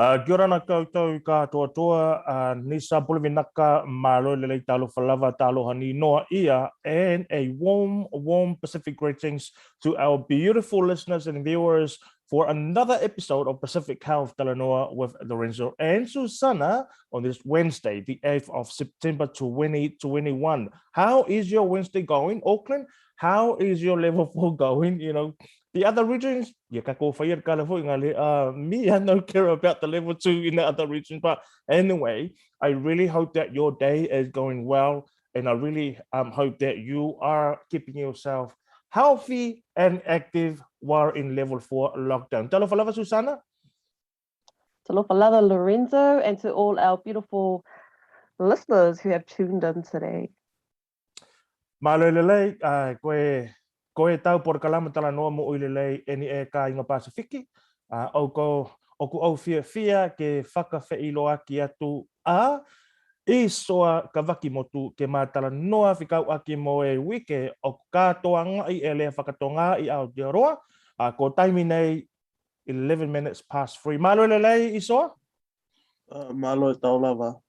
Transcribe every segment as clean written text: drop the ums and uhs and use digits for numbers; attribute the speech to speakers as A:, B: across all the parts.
A: Kia ora na koutou katoa, Nisa Pulvinaka, Malo Lele Talo Falava, Talo Hani Noa Ia, and a warm Pacific greetings to our beautiful listeners and viewers for another episode of Pacific Health Talanoa with Lorenzo and Susana on this Wednesday, the 8th of September 2021. How is your Wednesday going, Auckland? How is your level 4 going? The other regions, me, I don't care about the level 2 in the other regions. But anyway, I really hope that your day is going well. And I really hope that you are keeping yourself healthy and active while in level 4 lockdown. Talo falava, Susana?
B: Talo falava, Lorenzo, and to all our beautiful listeners who have tuned in today.
A: Malolele, koe tau por kalama Talanoa mo uilelei eni e ka inga Pasifiki. Oku au fia ke whakawhailoa aki atu a Isoa Kavakimotu ke mā Talanoa whikau aki mo e wike o katoa ngai e lea whakatonga I Aotearoa. Ko taimi nei 11 minutes past 3. Malolele, Isoa?
C: Malo taulava.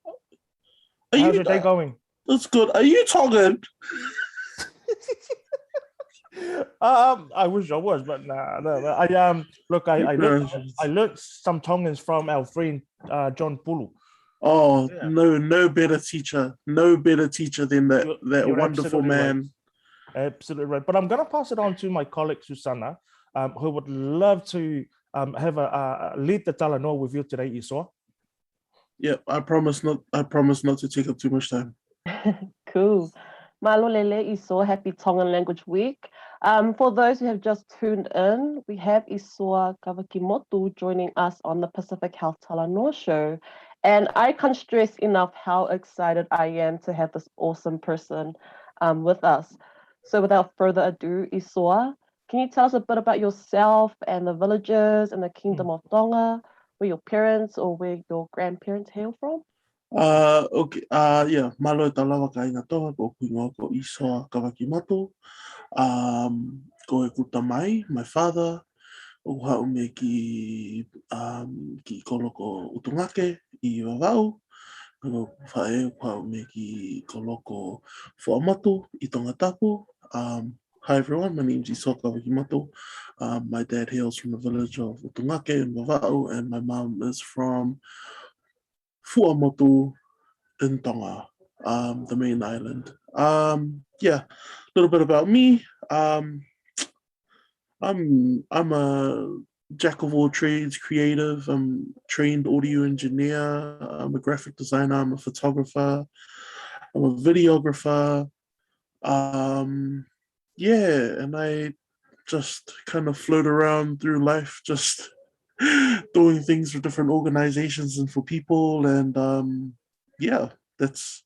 A: How's your day going?
C: That's good. Are you Tongan?
A: I wish I was, but nah. I learned some Tongans from our friend John Pulu.
C: Oh, yeah. No better teacher. No better teacher than that wonderful man.
A: Right. Absolutely right. But I'm going to pass it on to my colleague Susana, who would love to have lead the Talanoa with you today, Isoa.
C: Yeah, I promise not to take up too much time.
B: Cool. Malolele Isoa, happy Tongan Language Week. For those who have just tuned in, we have Isoa Kavakimotu joining us on the Pacific Health Talanoa show. And I can't stress enough how excited I am to have this awesome person with us. So without further ado, Isoa, can you tell us a bit about yourself and the villages and the Kingdom of Tonga, where your parents or where your grandparents hail from?
C: Okay. Yeah. Malo talawa ka inga toa ko kuinga ko Isoa Kavakimotu. Ko e kutamai, my father. O hau me ki koloko utungake I wawau. Ko whae hau me ki koloko whaamatu I tongatapu. Hi everyone, my name is Isoa Kavakimotu. My dad hails from the village of Utungake in Wawau, and my mom is from Fuamotu in Tonga, the main island. Yeah, a little bit about me. I'm a jack of all trades, creative. I'm trained audio engineer. I'm a graphic designer. I'm a photographer. I'm a videographer. Yeah, and I just kind of float around through life, just doing things for different organizations and for people. And yeah, that's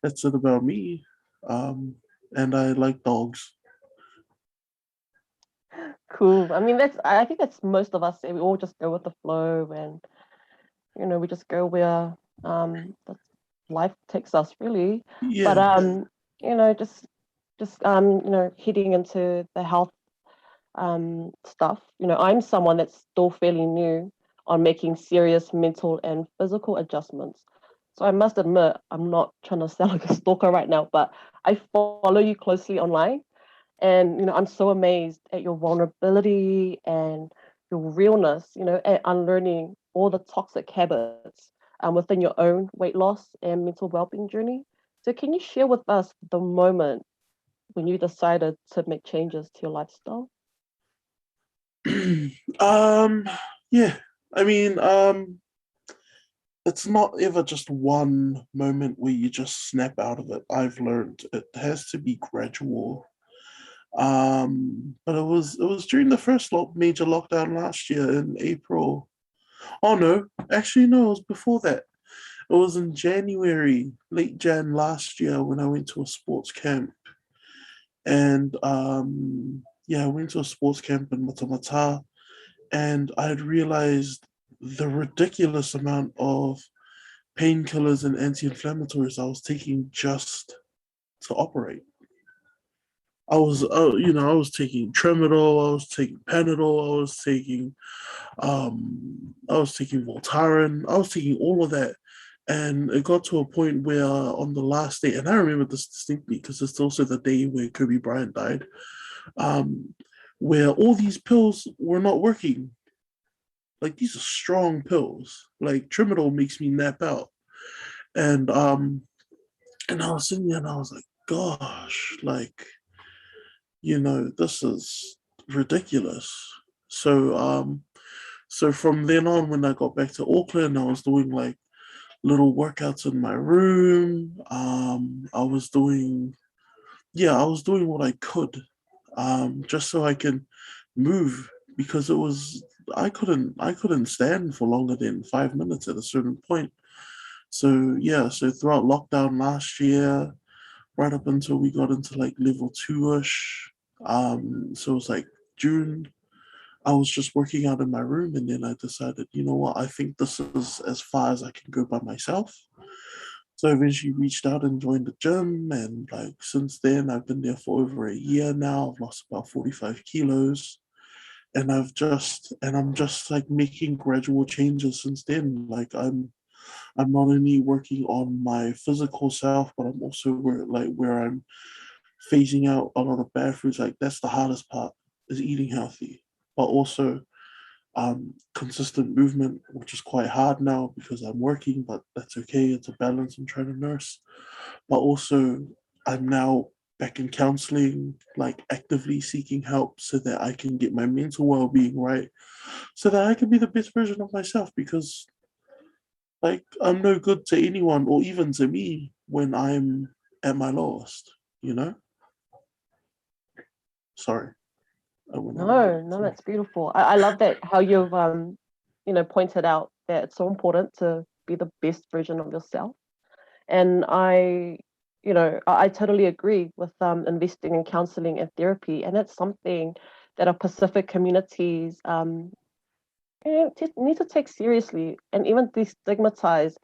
C: it about me. And I like dogs.
B: Cool. I mean, I think that's most of us. We all just go with the flow, and we just go where life takes us, really.
C: Yeah.
B: But just heading into the health stuff. I'm someone that's still fairly new on making serious mental and physical adjustments. So I must admit, I'm not trying to sound like a stalker right now, but I follow you closely online. And, I'm so amazed at your vulnerability and your realness, at unlearning all the toxic habits within your own weight loss and mental well-being journey. So can you share with us the moment when you decided to make changes to your lifestyle?
C: Yeah. I mean, it's not ever just one moment where you just snap out of it. I've learned it has to be gradual. But it was during the first major lockdown last year in April. Oh no, actually no, it was before that. It was in January, late Jan last year when I went to a sports camp. And yeah, I went to a sports camp in Matamata, and I had realized the ridiculous amount of painkillers and anti-inflammatories I was taking just to operate. I was, I was taking Tramadol, I was taking Panadol, I was taking Voltaren, I was taking all of that. And it got to a point where on the last day, and I remember this distinctly because it's also the day where Kobe Bryant died, where all these pills were not working. Like, these are strong pills. Like, Tramadol makes me nap out. And I was sitting there and I was like, gosh, like, this is ridiculous. So from then on, when I got back to Auckland, I was doing like little workouts in my room. I was doing what I could, just so I can move, because I couldn't stand for longer than 5 minutes at a certain point. So yeah, so throughout lockdown last year, right up until we got into like level 2-ish, so it was like June, I was just working out in my room, and then I decided, you know what, I think this is as far as I can go by myself. So I eventually reached out and joined the gym, and like since then I've been there for over a year now. I've lost about 45 kilos, and I'm just like making gradual changes since then. Like I'm not only working on my physical self, but I'm also where I'm phasing out a lot of bad foods. Like, that's the hardest part, is eating healthy, but also consistent movement, which is quite hard now because I'm working, but that's okay. It's a balance I'm trying to nurse. But also, I'm now back in counseling, like actively seeking help so that I can get my mental well-being right, so that I can be the best version of myself, because like, I'm no good to anyone or even to me when I'm at my lowest, you know? Sorry. I went on a bit.
B: No, that's beautiful. I love that how you've pointed out that it's so important to be the best version of yourself. And I totally agree with investing in counseling and therapy, and it's something that our Pacific communities need to take seriously, and even destigmatize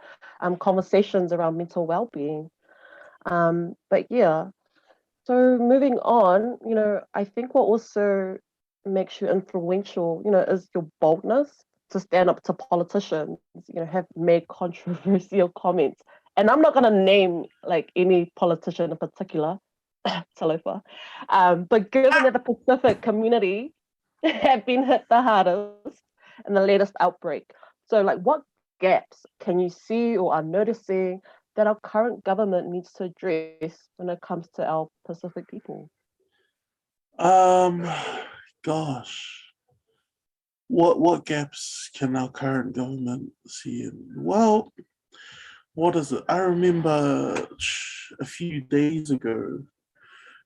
B: conversations around mental well-being. But yeah, so moving on, I think what also makes you influential, is your boldness to stand up to politicians, have made controversial comments. And I'm not going to name like any politician in particular, Talofa. But given that the Pacific community have been hit the hardest in the latest outbreak, so like what gaps can you see or are noticing that our current government needs to address when it comes to our Pacific people?
C: Um, Gosh, what gaps can our current government see in? Well, what is it? I remember a few days ago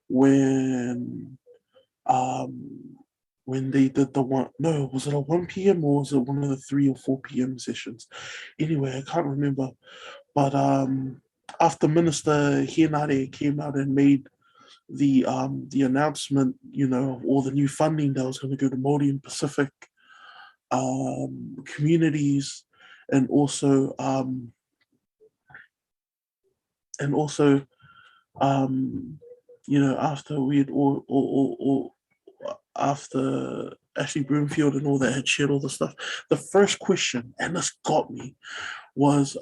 C: when um when they did the one, no, was it a 1 p.m. or was it one of the 3 or 4 p.m. sessions? Anyway, I can't remember. But after Minister Hienare came out and made the announcement, of all the new funding that was going to go to Māori and Pacific communities, and also and also after we had all after Ashley Broomfield and all that had shared all the stuff, the first question, and this got me, was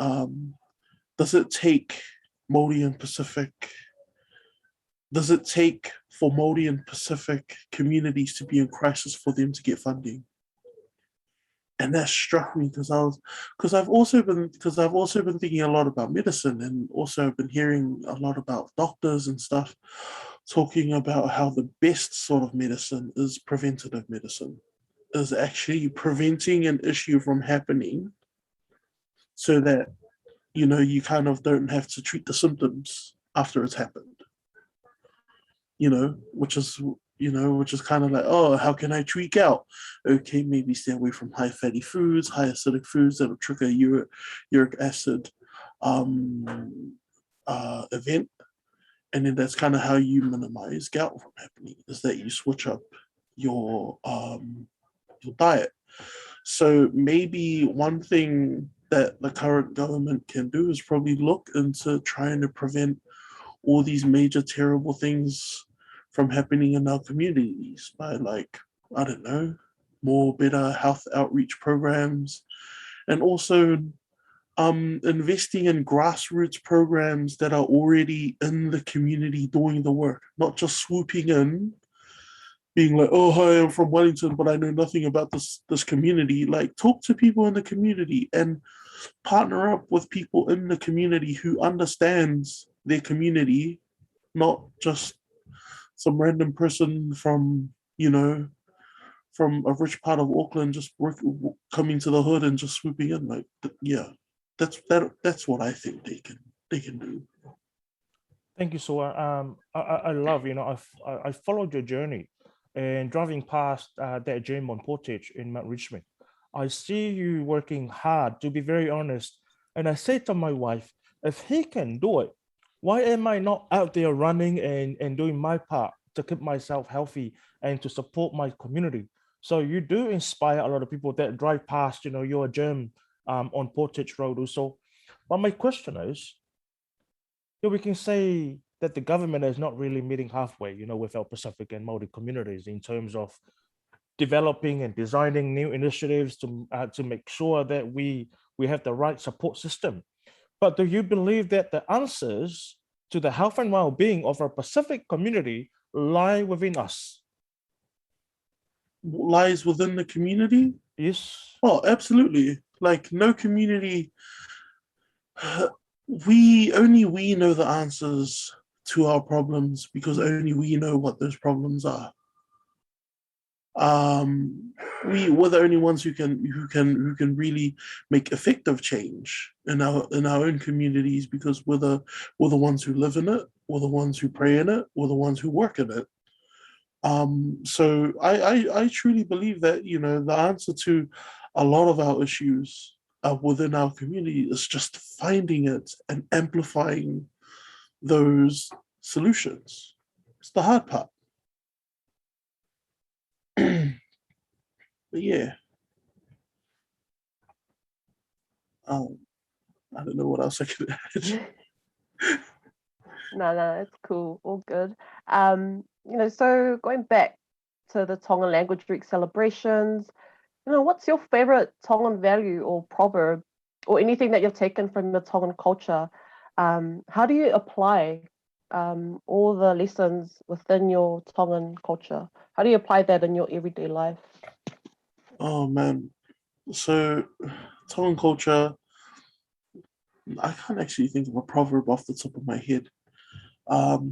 C: does it take Māori and Pacific does it take for Māori and Pacific communities to be in crisis for them to get funding? And that struck me because I've also been thinking a lot about medicine, and also I've been hearing a lot about doctors and stuff talking about how the best sort of medicine is preventative medicine, is actually preventing an issue from happening, so that you kind of don't have to treat the symptoms after it's happened. Which is kind of like, oh, how can I tweak out? Okay, maybe stay away from high fatty foods, high acidic foods that'll trigger uric acid event. And then that's kind of how you minimize gout from happening, is that you switch up your diet. So maybe one thing that the current government can do is probably look into trying to prevent all these major terrible things from happening in our communities by like, I don't know, more better health outreach programs, and also investing in grassroots programs that are already in the community doing the work, not just swooping in, being like, oh, hi, I'm from Wellington, but I know nothing about this community. Like, talk to people in the community and partner up with people in the community who understands their community, not just some random person from, from a rich part of Auckland just coming to the hood and just swooping in. Like, yeah, that's what I think they can do.
A: Thank you, Soa. I love, I followed your journey, and driving past that gym on Portage in Mount Richmond, I see you working hard, to be very honest. And I say to my wife, if he can do it, why am I not out there running and doing my part to keep myself healthy and to support my community? So you do inspire a lot of people that drive past, your gym on Portage Road also. But my question is, we can say that the government is not really meeting halfway, with our Pacific and Māori communities in terms of developing and designing new initiatives to make sure that we have the right support system. But do you believe that the answers to the health and well-being of our Pacific community lie within us?
C: Lies within the community?
A: Yes.
C: Oh, absolutely. Like, no community. We know the answers to our problems because only we know what those problems are. We're the only ones who can really make effective change in our own communities, because we're the ones who live in it, we're the ones who pray in it, we're the ones who work in it. So I truly believe that, the answer to a lot of our issues within our community is just finding it and amplifying those solutions. It's the hard part. But yeah, I don't know what else I could add.
B: No, it's cool. All good. So going back to the Tongan Language Week celebrations, what's your favorite Tongan value or proverb or anything that you've taken from the Tongan culture? How do you apply all the lessons within your Tongan culture? How do you apply that in your everyday life?
C: Oh man, so Tongan culture, I can't actually think of a proverb off the top of my head. But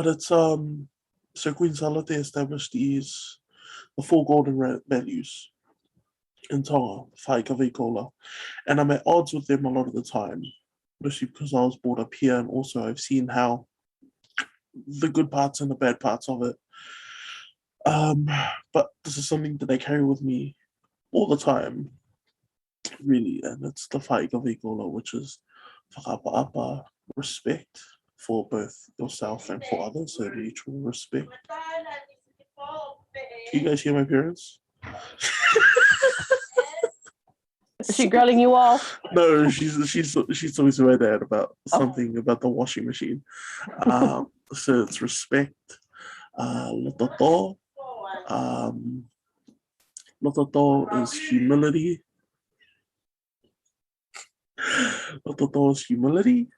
C: it's so Queen Salate established these the four golden values in Tonga, whai kawikola, and I'm at odds with them a lot of the time, mostly because I was brought up here, and also I've seen how the good parts and the bad parts of it. But this is something that I carry with me all the time, really, and it's the whai kawikola, which is whakaapa, respect for both yourself and for others, so mutual respect. Can you guys hear my parents?
B: Is she grilling you off?
C: No, she's talking to my dad about something about the washing machine. So it's respect, lototo. Lototo is humility. Lototo is humility.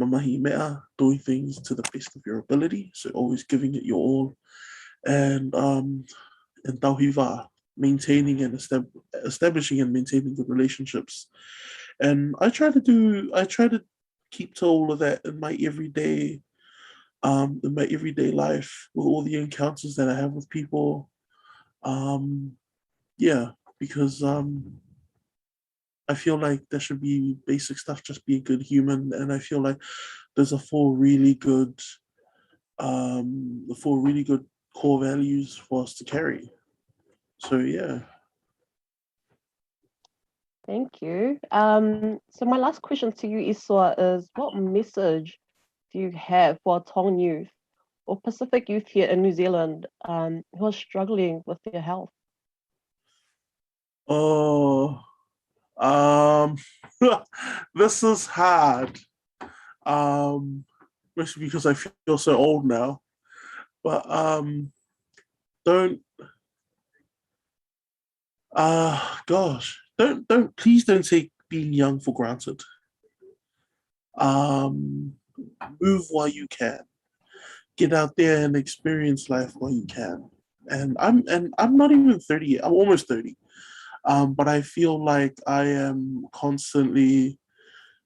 C: Mamahi mea, doing things to the best of your ability, so always giving it your all. And tauhiva, maintaining and establishing and maintaining good relationships. And I try to keep to all of that in my everyday life, with all the encounters that I have with people. Because I feel like there should be basic stuff, just be a good human, and I feel like there's four really good core values for us to carry. So yeah.
B: Thank you. So my last question to you, Isoa, is what message do you have for Tongan youth or Pacific youth here in New Zealand who are struggling with their health?
C: Oh, this is hard. mostly because I feel so old now. But don't please don't take being young for granted. Move while you can. Get out there and experience life while you can. And I'm not even 30 yet. I'm almost 30. But I feel like I am constantly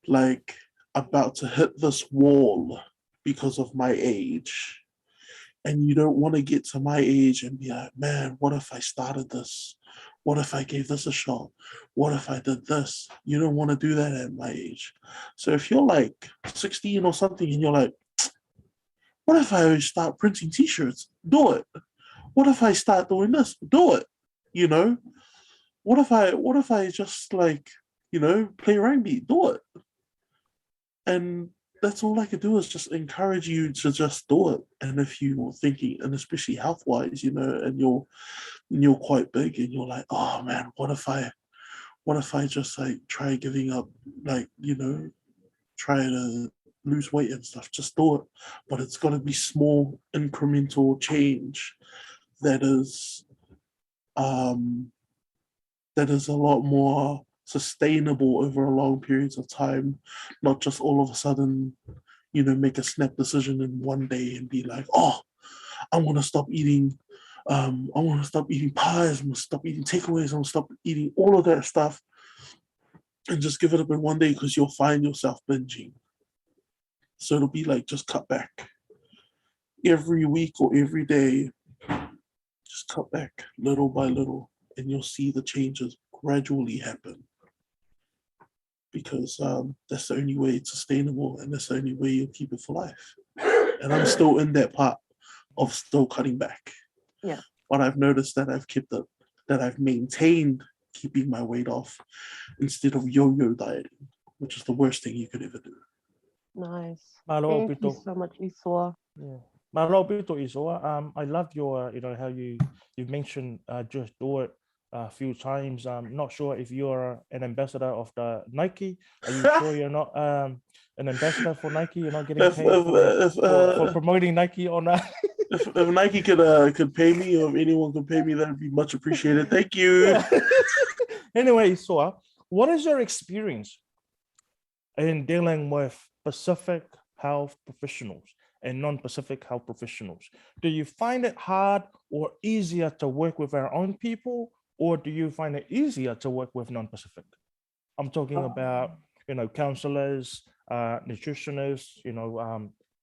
C: like about to hit this wall because of my age. And you don't want to get to my age and be like, man, what if I started this? What if I gave this a shot? What if I did this? You don't want to do that at my age. So if you're like 16 or something and you're like, what if I start printing t-shirts? Do it. What if I start doing this? Do it. You know? What if I just like, play rugby? Do it. And that's all I could do is just encourage you to just do it. And if you're thinking, and especially health wise, and you're quite big and you're like, oh man, what if I just like try giving up, like, try to lose weight and stuff, just do it. But it's got to be small incremental change that is a lot more sustainable over a long periods of time, not just all of a sudden, make a snap decision in one day and be like, oh, I want to stop eating I want to stop eating pies, I'm going to stop eating takeaways, I'm going to stop eating all of that stuff and just give it up in one day, because you'll find yourself binging. So it'll be like, just cut back. Every week or every day, just cut back little by little, and you'll see the changes gradually happen. Because that's the only way it's sustainable, and that's the only way you'll keep it for life. And I'm still in that part of still cutting back.
B: Yeah.
C: But I've noticed that I've maintained keeping my weight off instead of yo-yo dieting, which is the worst thing you could ever do.
B: Nice.
A: Malo
B: Thank you
A: pito.
B: so much, Isoa.
A: Yeah. Malo pito Isoa. I love your, how you've mentioned just do it a few times. I'm not sure if you're an ambassador of the Nike. Are you sure you're not an ambassador for Nike? You're not getting paid for promoting Nike on that?
C: If Nike could pay me, or if anyone could pay me, that'd be much appreciated. Thank you.
A: Yeah. Anyway, Isoa, what is your experience in dealing with Pacific health professionals and non-Pacific health professionals? Do you find it hard or easier to work with our own people, or do you find it easier to work with non-Pacific? I'm talking about, counselors, nutritionists,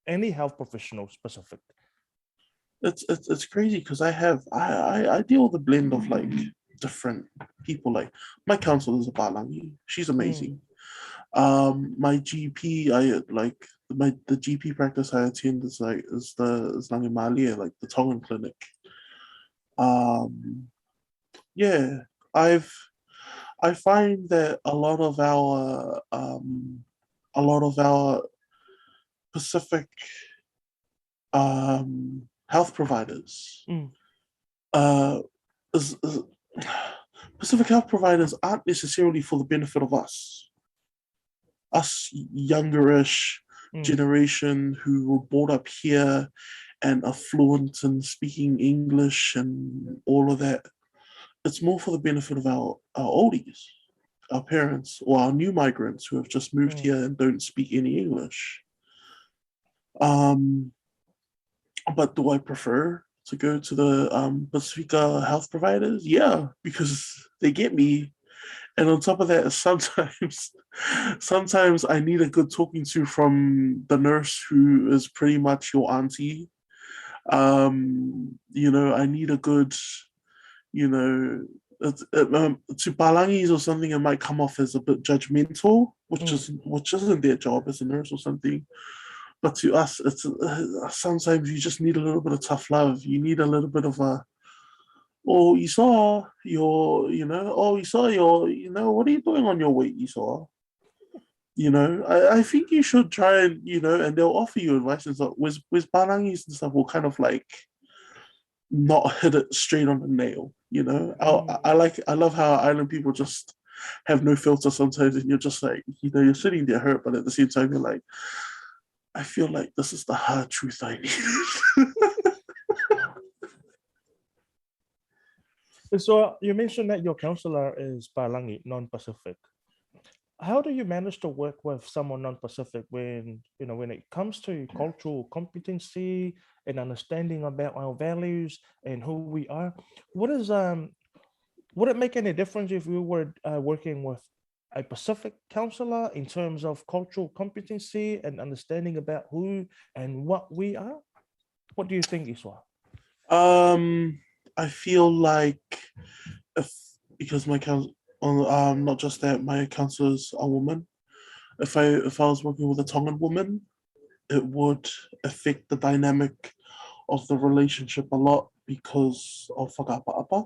A: any health professionals Pacific.
C: It's crazy because I deal with a blend of like different people. Like my counselor is a Palangi. She's amazing. My GP, the GP practice I attend is Langimalia, like the Tongan clinic. Yeah, I find that a lot of our Pacific health providers Pacific health providers aren't necessarily for the benefit of us youngerish generation who were brought up here and are fluent in speaking English and all of that. It's more for the benefit of our oldies, our parents, or our new migrants who have just moved here and don't speak any English. But do I prefer to go to the Pacifica health providers? Yeah, because they get me. And on top of that, sometimes I need a good talking to from the nurse who is pretty much your auntie. I need a good, to Palangis or something, it might come off as a bit judgmental, which isn't their job as a nurse or something. But to us, it's sometimes you just need a little bit of tough love. You need a little bit of a, what are you doing on your weight, Isoa? I think you should try and, and they'll offer you advice and stuff. With Parangis and stuff will kind of like not hit it straight on the nail, I love how island people just have no filter sometimes, and you're just like, you're sitting there hurt, but at the same time you're like, I feel like this is the hard truth I need.
A: So you mentioned that your counselor is Palangi, non-Pacific. How do you manage to work with someone non-Pacific when it comes to cultural competency and understanding about our values and who we are? Would it make any difference if we were working with a Pacific counselor in terms of cultural competency and understanding about who and what we are? What do you think, Isoa?
C: I feel like because my not just that, my counselor's a woman. If I was working with a Tongan woman, it would affect the dynamic of the relationship a lot because of whakaapa-apa.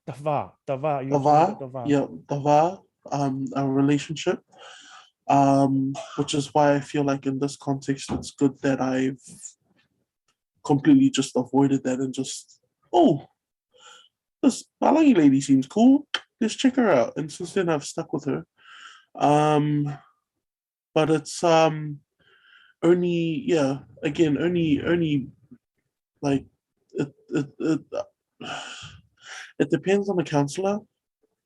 A: Tava, you're talking
C: Tava,
A: about Tava.
C: yeah, tava, our relationship. Which is why I feel like in this context, it's good that I've completely just avoided that and just, oh, this Palangi lady seems cool. Let's check her out. And since then, I've stuck with her. But it's only like it depends on the counselor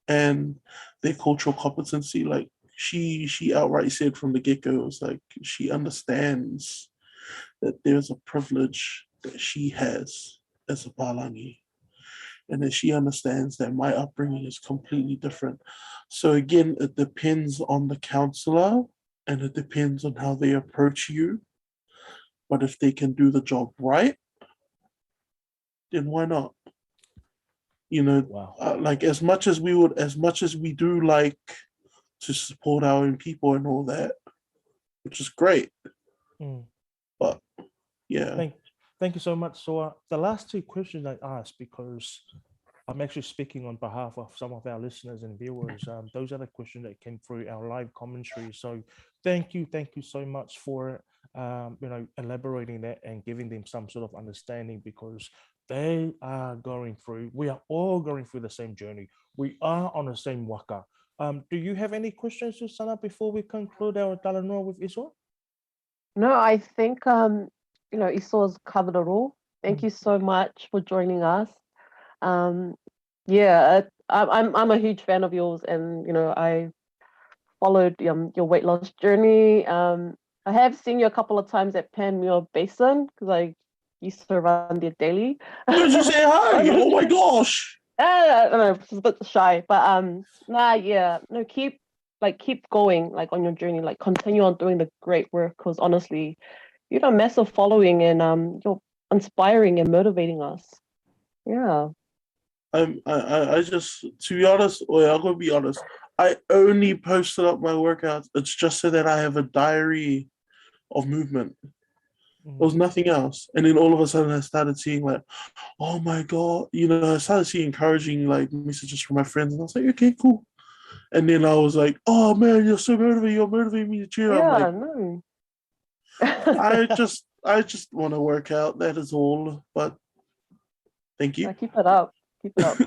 C: and their cultural competency. Like she outright said from the get-go, it was like she understands that there's a privilege that she has as a Palangi, and that she understands that my upbringing is completely different. So again, it depends on the counselor and it depends on how they approach you. But if they can do the job right, then why not?
A: Wow.
C: Like as much as we do like to support our own people and all that, which is great. But yeah.
A: Thank you so much. So the last two questions I asked, because I'm actually speaking on behalf of some of our listeners and viewers. Those are the questions that came through our live commentary. So thank you so much for elaborating that and giving them some sort of understanding, because we are all going through the same journey. We are on the same waka. Do you have any questions, Susanna, before we conclude our Talanoa with Isoa?
B: No, I think Isoa's covered it all. Thank you so much for joining us. I'm a huge fan of yours, and I followed your weight loss journey. I have seen you a couple of times at Panmure Basin because I used to run there daily.
C: Did you say hi? Oh my gosh!
B: I don't know, it's a bit shy, but keep going like on your journey, like continue on doing the great work, because honestly, you have a massive following and you're inspiring and motivating us. Yeah.
C: I just, to be honest, I'm gonna be honest. I only posted up my workouts. It's just so that I have a diary of movement. There was nothing else. And then all of a sudden I started seeing like, oh my God, I started seeing encouraging like messages from my friends, and I was like, okay, cool. And then I was like, oh man, you're so motivating, you're motivating me to cheer.
B: Yeah,
C: I'm like,
B: no.
C: I just want to work out, that is all. But thank you.
B: Keep it up. Keep it up.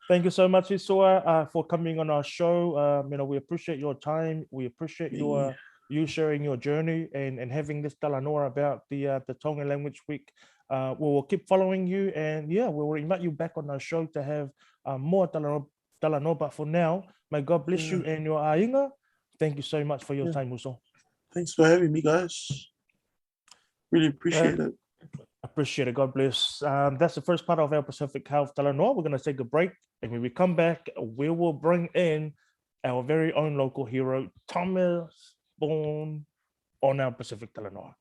A: Thank you so much, Isoa, for coming on our show. We appreciate your time. We appreciate you sharing your journey and having this Talanoa about the Tongan Language Week. We will keep following you, and we will invite you back on our show to have more Talanoa. But for now, may God bless you and your ainga. Thank you so much for your time, Uso.
C: Thanks for having me, guys. Really appreciate it.
A: Appreciate it. God bless. That's the first part of our Pacific Health Talanoa. We're going to take a break, and when we come back, we will bring in our very own local hero, Thomas Bourne, on our Pacific Talanoa.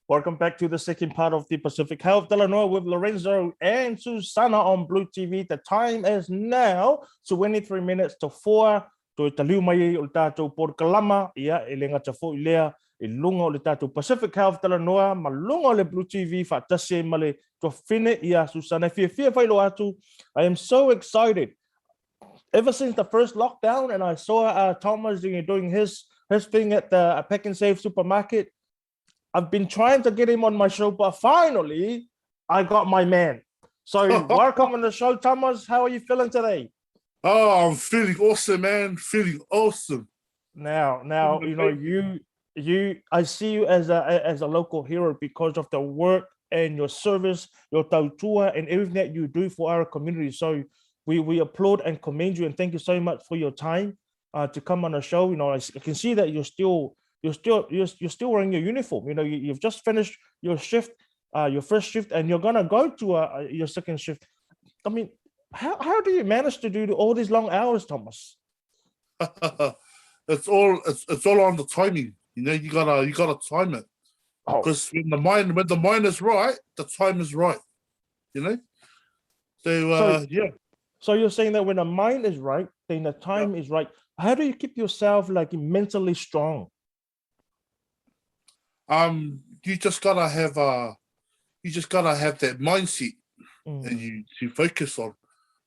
A: Welcome back to the second part of the Pacific Health Talanoa with Lorenzo and Susana on Blue TV. The time is now 23 minutes to 4. To taliu mai o le tātou porkalama, ia e le ngata fo i lea, e lunga o le tātou Pacific Health Talanoa, ma lunga o le Blue TV, whaatase ma le tua whine ia Susana. Fia whailo atu. I am so excited. Ever since the first lockdown, and I saw Thomas doing his thing at the Pack and Save supermarket, I've been trying to get him on my show, but finally, I got my man. So welcome on the show, Thomas. How are you feeling today?
C: Oh, I'm feeling awesome, man. Feeling awesome.
A: Now, I see you as a local hero because of the work and your service, your tautua, and everything that you do for our community. So we applaud and commend you, and thank you so much for your time to come on the show. I can see that you're still wearing your uniform. You've just finished your shift, your first shift, and you're gonna go to your second shift. I mean, how do you manage to do all these long hours, Thomas?
C: It's all on the timing. You gotta time it. Because when the mind is right, the time is right. So yeah.
A: So you're saying that when the mind is right, then the time is right. How do you keep yourself mentally strong?
C: You just gotta have that mindset, and you focus on,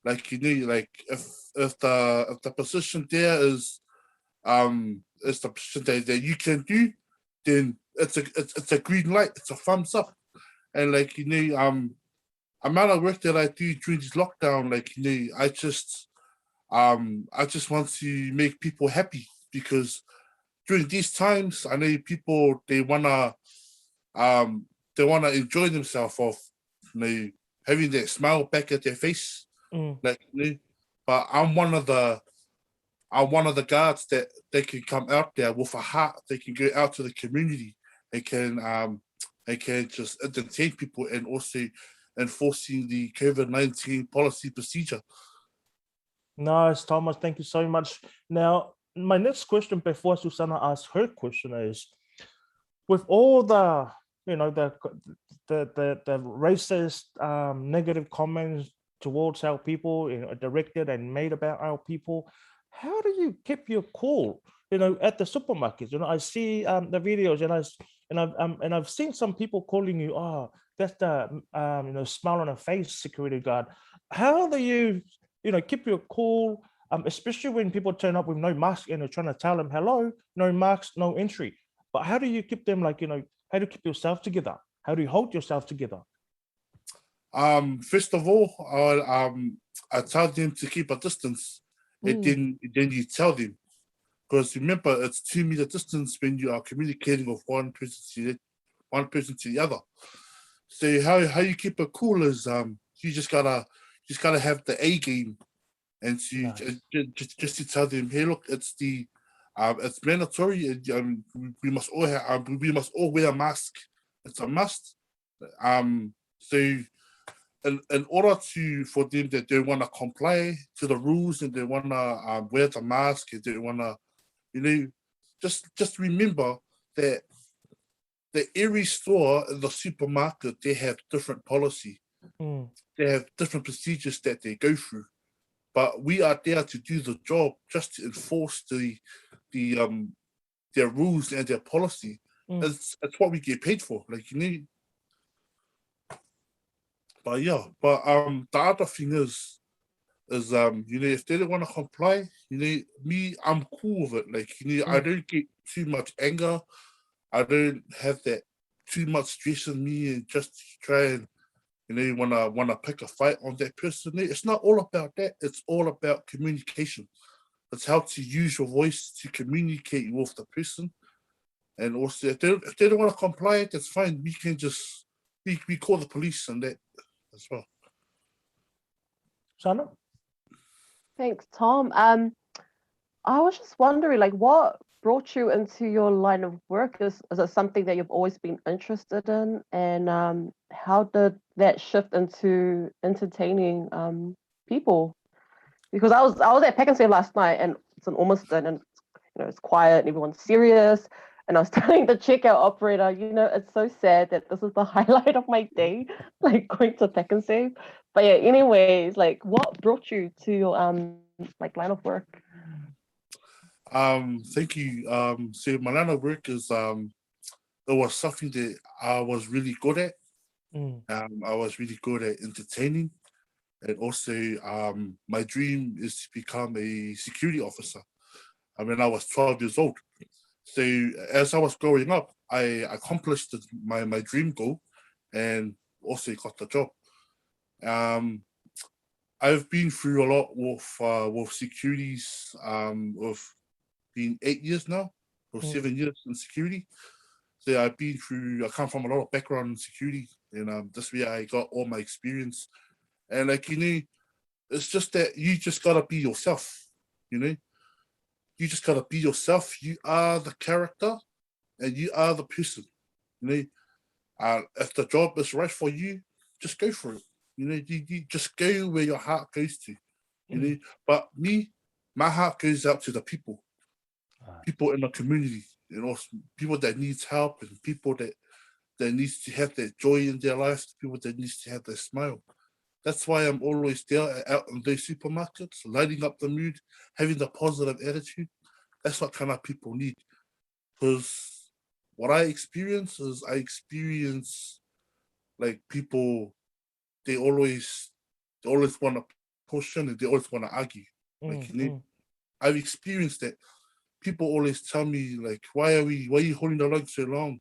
C: if the position there is the position that you can do, then it's a green light, it's a thumbs up. And amount of work that I do during this lockdown, I just want to make people happy, because during these times, I know people, they wanna enjoy themselves of having that smile back at their face. But I'm one of the guards that they can come out there with a heart. They can go out to the community. They can just entertain people, and also enforcing the COVID-19 policy procedure.
A: Nice, Thomas. Thank you so much. Now, my next question before Susana asks her question is, with all the racist negative comments towards our people, directed and made about our people, how do you keep your cool? At the supermarkets, I see the videos, and I've seen some people calling you, oh, that's the smile on a face security guard. How do you keep your cool, especially when people turn up with no mask and they're trying to tell them, hello, no mask, no entry? But how do you keep them how do you keep yourself together? How do you hold yourself together?
C: First of all, I tell them to keep a distance, and then you tell them, because remember, it's 2 meter distance when you are communicating with one person to the other. So how you keep it cool is you just gotta have the A game, and just to tell them, hey, look, it's mandatory. We must all wear a mask. It's a must. So in order for them that they want to comply to the rules, and they want to wear the mask, and they want to, just remember that every store in the supermarket, they have different policy. They have different procedures that they go through. But we are there to do the job, just to enforce their rules and their policy. It's what we get paid for. But the other thing is if they don't want to comply, me, I'm cool with it. I don't get too much anger. I don't have that too much stress in me, and just try and wanna pick a fight on that person. It's not all about that. It's all about communication. It's how to use your voice to communicate with the person. And also, if they don't want to comply, that's fine. We can just we call the police and that as well.
A: Sana?
B: Thanks, Tom. I was just wondering, what brought you into your line of work? Is it something that you've always been interested in? And how did that shift into entertaining people? Because I was at Pack and Save last night, and it's an almost done, and it's quiet and everyone's serious. And I was telling the checkout operator, it's so sad that this is the highlight of my day, like going to Pack and Save. But yeah, anyways, like what brought you to your like line of work?
C: Thank you. So my line of work is it was something that I was really good at. I was really good at entertaining, and also my dream is to become a security officer. I mean, I was 12 years old. So as I was growing up, I accomplished my dream goal, and also got the job. Um, I've been through a lot with securities. With been 8 years now, or 7 years in security. So I come from a lot of background in security, and that's where I got all my experience. And it's just that you just gotta be yourself. You just gotta be yourself. You are the character, and you are the person. If the job is right for you, just go for it. You just go where your heart goes to. But my heart goes out to the people in the community, people that needs help, and people that needs to have that joy in their lives, people that needs to have that smile. That's why I'm always there out in those supermarkets, lighting up the mood, having the positive attitude. That's what kind of people need. Because what I experience like people, they always want to push in, and they always want to argue. I've experienced that. People always tell me, like, why are you holding the line so long?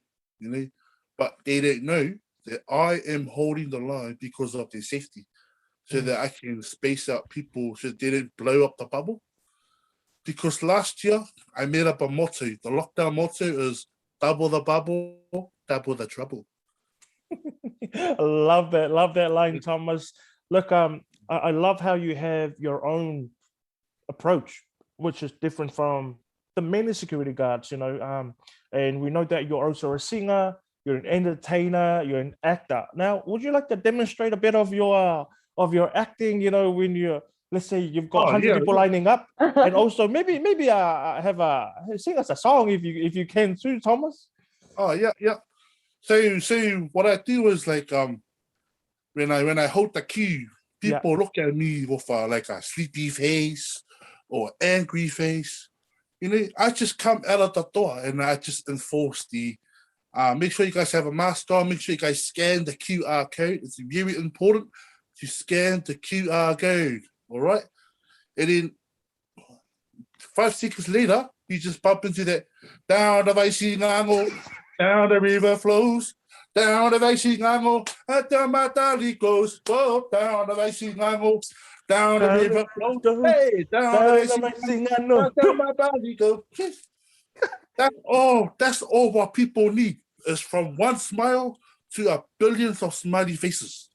C: But they don't know that I am holding the line because of their safety, so that I can space out people so they don't blow up the bubble. Because last year I made up a motto. The lockdown motto is double the bubble, double the trouble.
A: Love that line, Thomas. Look, I love how you have your own approach, which is different from the many security guards, and we know that you're also a singer, you're an entertainer, you're an actor. Now, would you like to demonstrate a bit of your acting, when you're, let's say you've got 100 people lining up, and also maybe have sing us a song if you can too, Thomas?
C: Oh yeah. So what I do is like when I hold the cue, people look at me with like a sleepy face or angry face. I just come out of the door and I just enforce the make sure you guys have a mask on, make sure you guys scan the QR code. It's very important to scan the QR code, all right? And then 5 seconds later, you just bump into that down the Vaishingango, down the river flows, down the Vaishingango, down my dali goes, go down the Vaishingango, down the river flows, hey, down the Vaishingango, down my dali goes. That's all what people need is from one smile to a billions of smiley faces.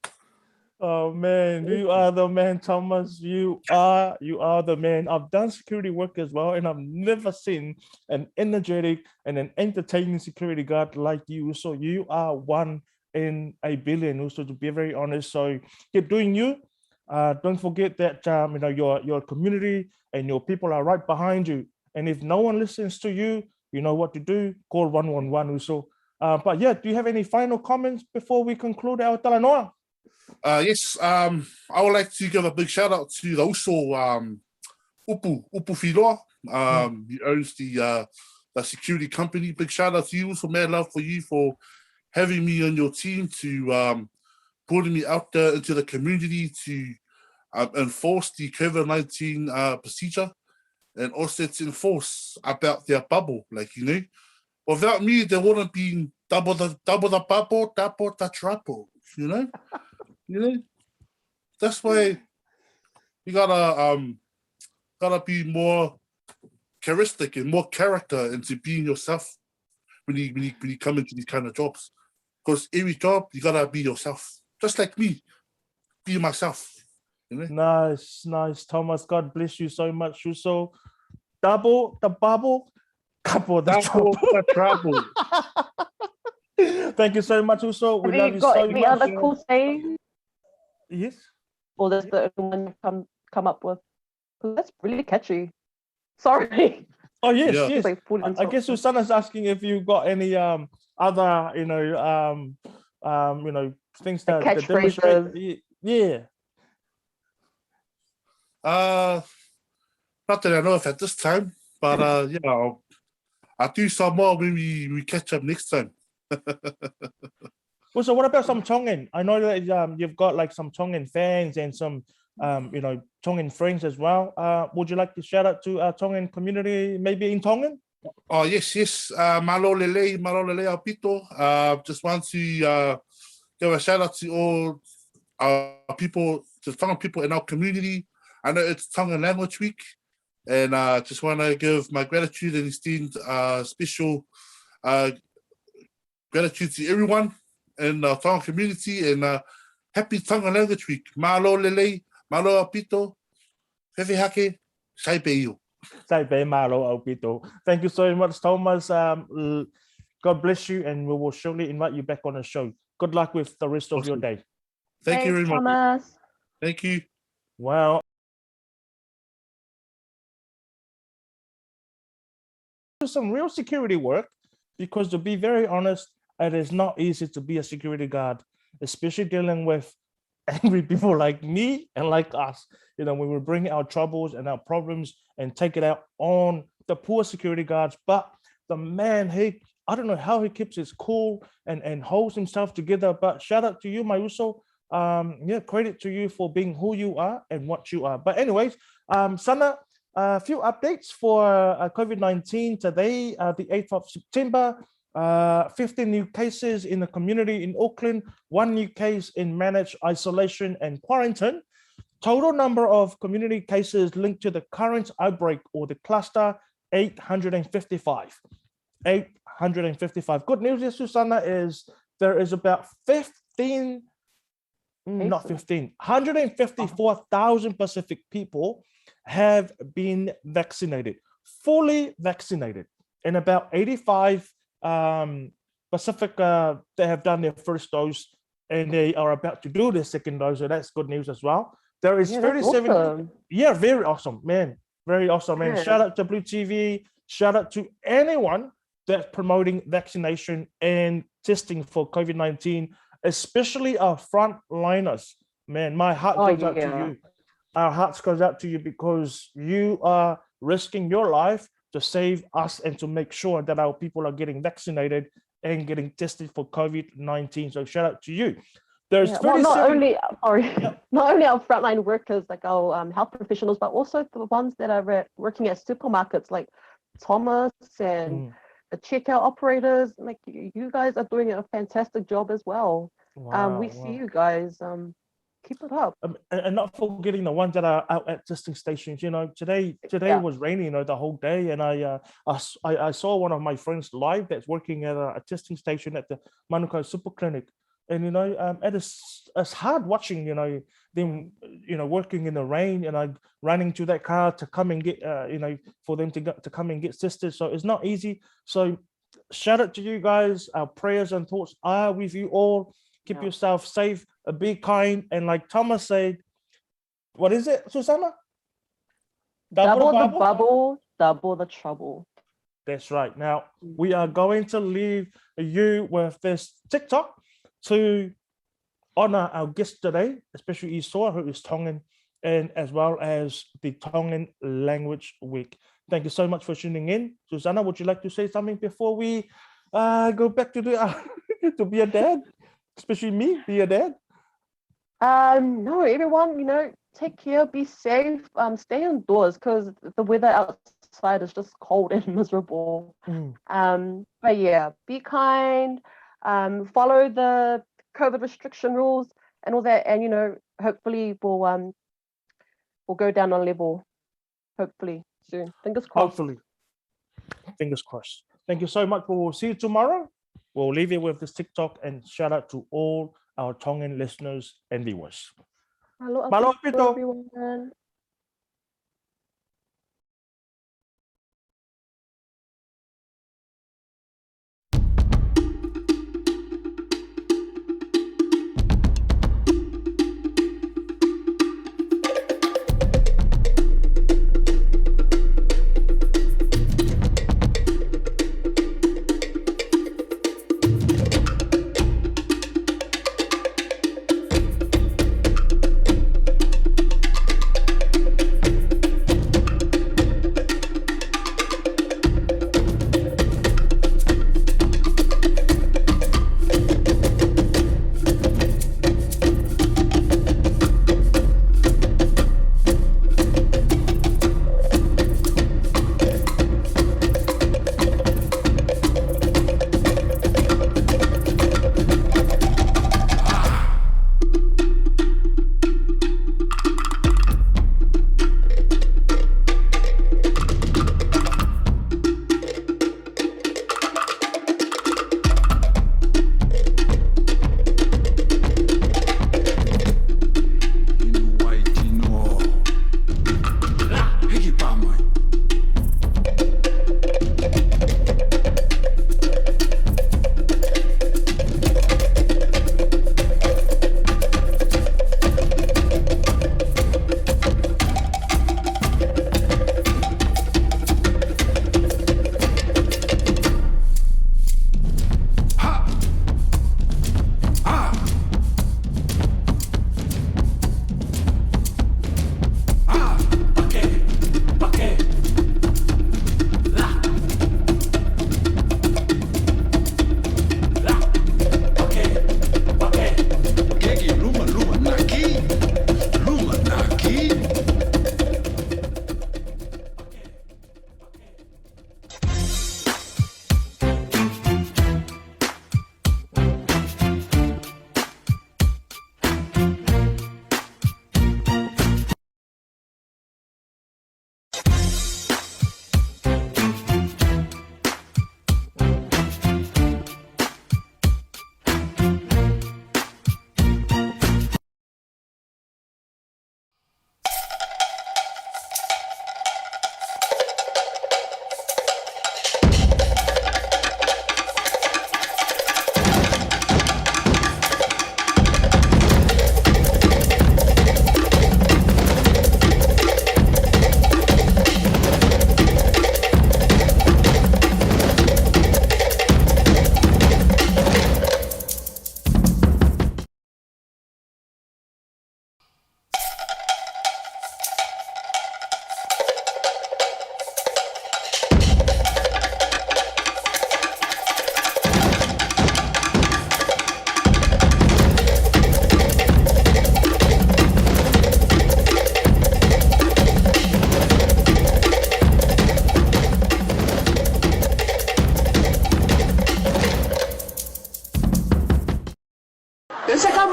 A: Oh man, you are the man, Thomas. You are the man. I've done security work as well, and I've never seen an energetic and an entertaining security guard like you. So you are one in a billion. Also, to be very honest, so keep doing you. Don't forget that your community and your people are right behind you. And if no one listens to you, you know what to do. Call 111. Also, but yeah, do you have any final comments before we conclude our Talanoa?
C: Yes, I would like to give a big shout out to the also Upu Filoa. He owns the security company. Big shout out to you. Also, mad love for you for having me on your team to putting me out there into the community to enforce the COVID-19 procedure, and also to enforce about their bubble. Without me, there wouldn't be double the bubble, double the trouble. That's why you gotta be more charismatic and more character into being yourself when you come into these kind of jobs. Because every job you gotta be yourself, just like me, be myself.
A: Nice, Thomas. God bless you so much. You so double the bubble, couple the trouble. Thank you so much, Uso. We love you so much.
B: Have you got any other cool sayings?
A: Yes.
B: Or that's the only one you've come up with? Because that's really catchy. Sorry.
A: Oh yes,
D: Yeah.
A: yes.
B: It's like full
A: I guess Susanna's asking if you got any other things
B: Like
A: that demonstrate.
B: catchphrases.
A: Yeah.
D: Not that I know of at this time, but I'll do some more when we catch up next time.
A: Well, so what about some Tongan? I know that you've got like some Tongan fans and some Tongan friends as well. Would you like to shout out to our Tongan community, maybe in Tongan?
D: Oh, yes. Malo lele au pito. Just want to give a shout out to all our people, the Tongan people in our community. I know it's Tongan Language Week, and just want to give my gratitude and esteemed special gratitude to everyone in the Tongan community, and happy Tongan Language Week. Malo lele, malo au pito, hefe hake, sai pe iu.
A: Thank you so much, Thomas. God bless you, and we will surely invite you back on the show. Good luck with the rest of your day.
D: Thank you very much.
B: Thomas.
D: Thank you.
A: Wow. Some real security work, because to be very honest, it is not easy to be a security guard, especially dealing with angry people like me and like us. When we bring our troubles and our problems and take it out on the poor security guards. But the man, I don't know how he keeps his cool and holds himself together. But shout out to you, Mayuso. Credit to you for being who you are and what you are. But anyways, Sana, a few updates for COVID-19 today, the 8th of September. 15 new cases in the community in Auckland, 1 new case in managed isolation and quarantine. Total number of community cases linked to the current outbreak or the cluster, 855. 855. Good news is, Susanna, is there is about 154,000 Pacific people have been vaccinated, fully vaccinated, and about 85 Pacific, they have done their first dose and they are about to do their second dose. So that's good news as well. There is 37.
B: Awesome.
A: Yeah, very awesome, man. Very awesome, man.
B: Yeah.
A: Shout out to Blue TV. Shout out to anyone that's promoting vaccination and testing for COVID-19, especially our frontliners. Man, my heart goes out to you. Our hearts goes out to you because you are risking your life to save us and to make sure that our people are getting vaccinated and getting tested for COVID-19. So shout out to you. There's 37.
B: Not only our frontline workers, like our health professionals, but also the ones that are working at supermarkets, like Thomas and the checkout operators. Like you guys are doing a fantastic job as well. We see you guys. Keep it up.
A: And not forgetting the ones that are out at testing stations. Today was rainy, the whole day, and I saw one of my friends live that's working at a testing station at the Manukau Super Clinic, and it's hard watching them working in the rain and running to that car to come and get for them to come and get tested. So it's not easy. So shout out to you guys. Our prayers and thoughts are with you all. Keep yourself safe, be kind, and like Thomas said, what is it, Susanna?
B: Double the bubble, double the trouble.
A: That's right. Now, we are going to leave you with this TikTok to honor our guest today, especially Isoa, who is Tongan, and as well as the Tongan Language Week. Thank you so much for tuning in. Susanna, would you like to say something before we go back to to be a dad? Especially me, be a dad?
B: No, everyone, take care, be safe, stay indoors because the weather outside is just cold and miserable. But yeah, be kind, follow the COVID restriction rules and all that, and hopefully we'll go down on level, hopefully soon. Fingers crossed.
A: Hopefully. Fingers crossed. Thank you so much. We'll see you tomorrow. We'll leave you with this TikTok and shout out to all our Tongan listeners and viewers.
B: Malo everyone.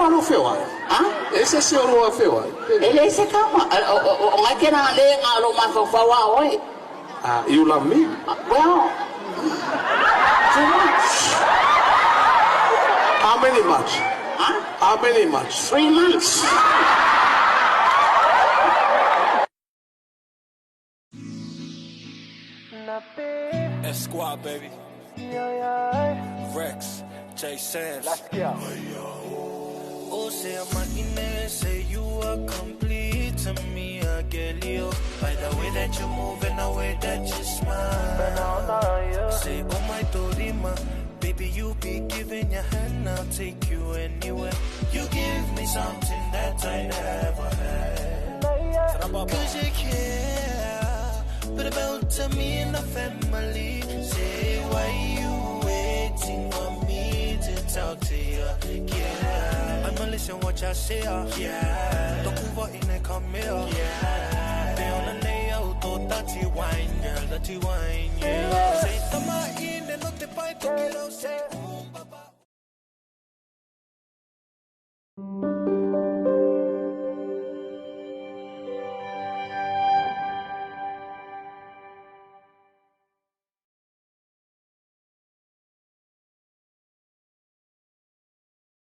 E: malo fewa. Ese se oro fewa. Ele se kama. O ngakena le ngalo mafafawa oi. You love me? Well, too much. How many much? How many much? 3 months.
F: Squad, baby. Rex, J Sands.
G: Let's go.
F: Oh, say I'm a say you are complete to me, I get you. By the way that you move and the way that you smile. Say, oh my Dorima, baby, you be giving your hand, I'll take you anywhere. You give me something that I never had. Cause you care, but about to me and the family. Say, why you waiting for me to talk to you? Yeah, I'ma listen what y'all say. Yeah, don't move in and come here. Yeah, they on the nail, to dirty wine, girl, dirty wine. Yeah, say, tama in, they not the fight to get out. Say,